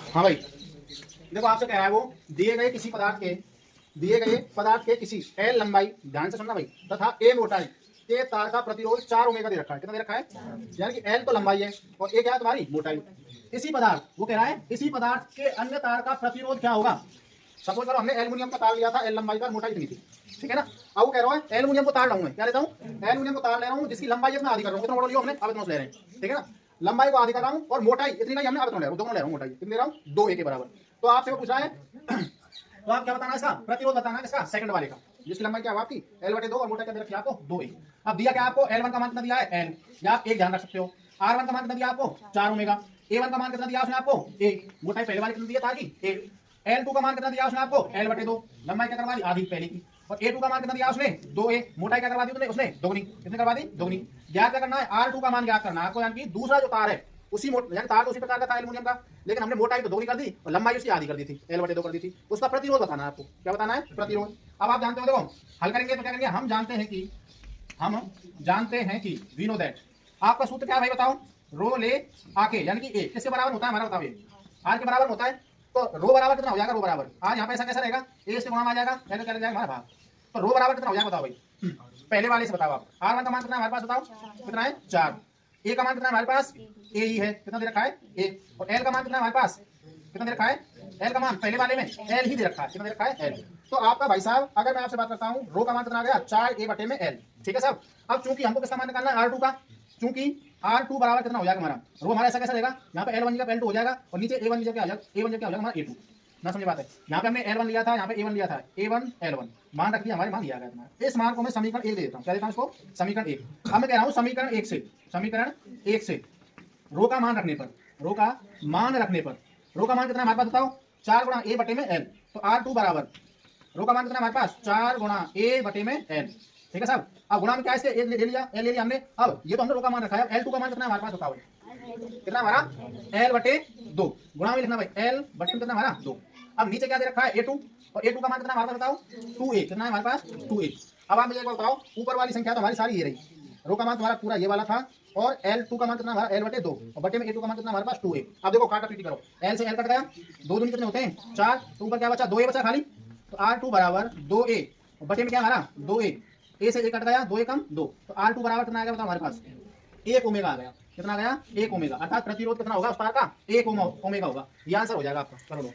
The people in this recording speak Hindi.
हाँ भाई, देखो आपसे कह रहा है वो दिए गए पदार्थ के किसी एल लंबाई, ध्यान से सुनना भाई, तथा ए मोटाई के तार का प्रतिरोध 4 ओमेगा दे रखा है। कितना दे रखा है? यानी कि एल तो लंबाई है और ए क्या है तुम्हारी? मोटाई। इसी पदार्थ, वो कह रहा है इसी पदार्थ के अन्य तार का प्रतिरोध क्या होगा? सपोज करो हमने एल्यूमिनियम का तार लिया था, एल लंबाई का, मोटाई इतनी थी, ठीक है ना। अब वो कह रहा है एल्यूमिनियम को तार लाऊंगा, क्या लेता हूँ? एल्यूमिनियम को तार ले रहा हूँ जिसकी लंबाई इतना आधी कर रहा हूँ। कितना मॉडल लिया हमने? अब इतना ले रहे हैं, ठीक है ना। लंबाई को आधी कर रहा हूँ और मोटाई इतनी नहीं, हमने अब इतना ले रहा हूँ, दोनों ले रहा हूँ। मोटाई कितनी ले रहा हूँ? 2a के बराबर। तो आपसे वो पूछ रहा है तो आप क्या बताना है इसका? प्रतिरोध बताना है इसका, सेकंड वाले का, जिसकी लंबाई क्या है आपकी? L/2 और मोटाई क्या दे रखी है आपको? 2a। अब दिया क्या आपको? L1 का मान कितना दिया है? L, या आप एक ध्यान रख सकते हो। R1 का मान कितना दिया आपको? 4 ओमेगा। A1 का मान कितना दिया उसने आपको? a। मोटाई पहले वाले कितना दिया तार की? a। L2 का मान कितना दिया उसने आपको? L/2। लंबाई क्या करवा दी? आधी पहले की। और A2 का मान कितना दिया उसने? 2a। मोटाई क्या करवा दी उसने? दोगुनी। कितने करवा दी? दोगुनी। ज्ञात क्या करना है? R2 का मान ज्ञात करना है आपको, यानी कि दूसरा जो तार है उसी यानी तार तो उसी प्रकार का था एल्यूमिनियम का, लेकिन हमने मोटाई तो दोगुनी कर दी और लंबाई उसकी आधी कर दी थी, L/2 कर दी थी। उसका प्रतिरोध बताना है आपको। क्या बताना है? प्रतिरोध। अब आप जानते हो, देखो हल करेंगे तो क्या करेंगे, हम जानते हैं कि वी नो दैट, आपका सूत्र क्या है भाई बताओ? रो ले आके, यानी कि ए किसके बराबर होता है हमारा? बताओ, ये आर के बराबर होता है। तो रो बराबर कितना हो जाएगा? रो बराबर आज यहाँ पे ऐसा कैसा रहेगा? ए से गुणा आ जाएगा, क्या जाएगा हमारा भाग। तो रो बराबर कितना हो जाएगा बताओ भाई? पहले वाले से बताओ आप। R1 का मान कितना है हमारे पास? बताओ कितना है? 4। ए का मान कितना है हमारे पास? ए ही है, कितना दे रखा है? ए। और एल का मान कितना है हमारे पास? कितना दे रखा है? एल का मान पहले वाले में एल ही दे रखा है, कितना दे रखा है? एल। तो आपका भाई साहब, अगर मैं आपसे बात करता हूँ, रो का मान कितना आ गया? 4a/L, ठीक है साहब। अब चूंकि हमको किसका मान निकालना है? R2 का। चूंकि R2 बराबर कितना हो जाएगा हमारा? रो हमारा ऐसा कैसा रहेगा? यहाँ पे L1 जगह L2 हो जाएगा और नीचे A1 जगह क्या आ जाएगा? A1 जगह क्या हो जाएगा हमारा? A2। ना समझे बात है? यहाँ पे हमने L1 लिया था, यहाँ पे A1 लिया था, A1 L1 मान रख दिया, हमारे मान दिया गया तुम्हारा। इस मान को मैं समीकरण 1 दे देता हूँ। क्या देता हूँ इसको? समीकरण 1। अब मैं कह रहा हूँ समीकरण 1 से रो का मान रखने पर, रो का मान कितना हमारे पास बताओ? 4 गुणा a/L। तो R2 बराबर, रो का मान कितना हमारे पास? 4 गुणा a/L, ठीक है साहब। अब गुणा में क्या इसके ले लिया, L ले लिया हमने। अब ये तो हमने रो का मान रखा है, L2 का मान कितना हमारे पास बताओ? कितना हमारा? L/2। गुणा में लिखना भाई, L/2 कितना हमारा? 2। अब नीचे क्या दे रखा है? A2, और A2 का मान कितना हमारे पास बताओ? 2a। कितना है हमारे पास? 2a। अब आप मुझे एक बात बताओ, ऊपर वाली संख्या तो हमारी सारी ये रही, रो का मान तुम्हारा पूरा ये वाला था, और L2 का मान कितना हमारा? L/2, और बटे में A2 का मान कितना हमारे पास? 2a। अब देखो काटा पीटी करो, L से L कट गया, 2 दूनी कितने होते हैं? 4। तो ऊपर क्या बचा? 2a बचा खाली। तो R2 बराबर 2a, और बटे में क्या हमारा? 2a। a से a कट गया, 2 एकम 2। तो R2 बराबर कितना आ गया बताओ हमारे पास? 1 ओमेगा आ गया। कितना आ गया? 1 ओमेगा। अर्थात प्रतिरोध कितना होगा उस तार का? 1 ओमेगा होगा। ये आंसर हो जाएगा आपका। करो लो।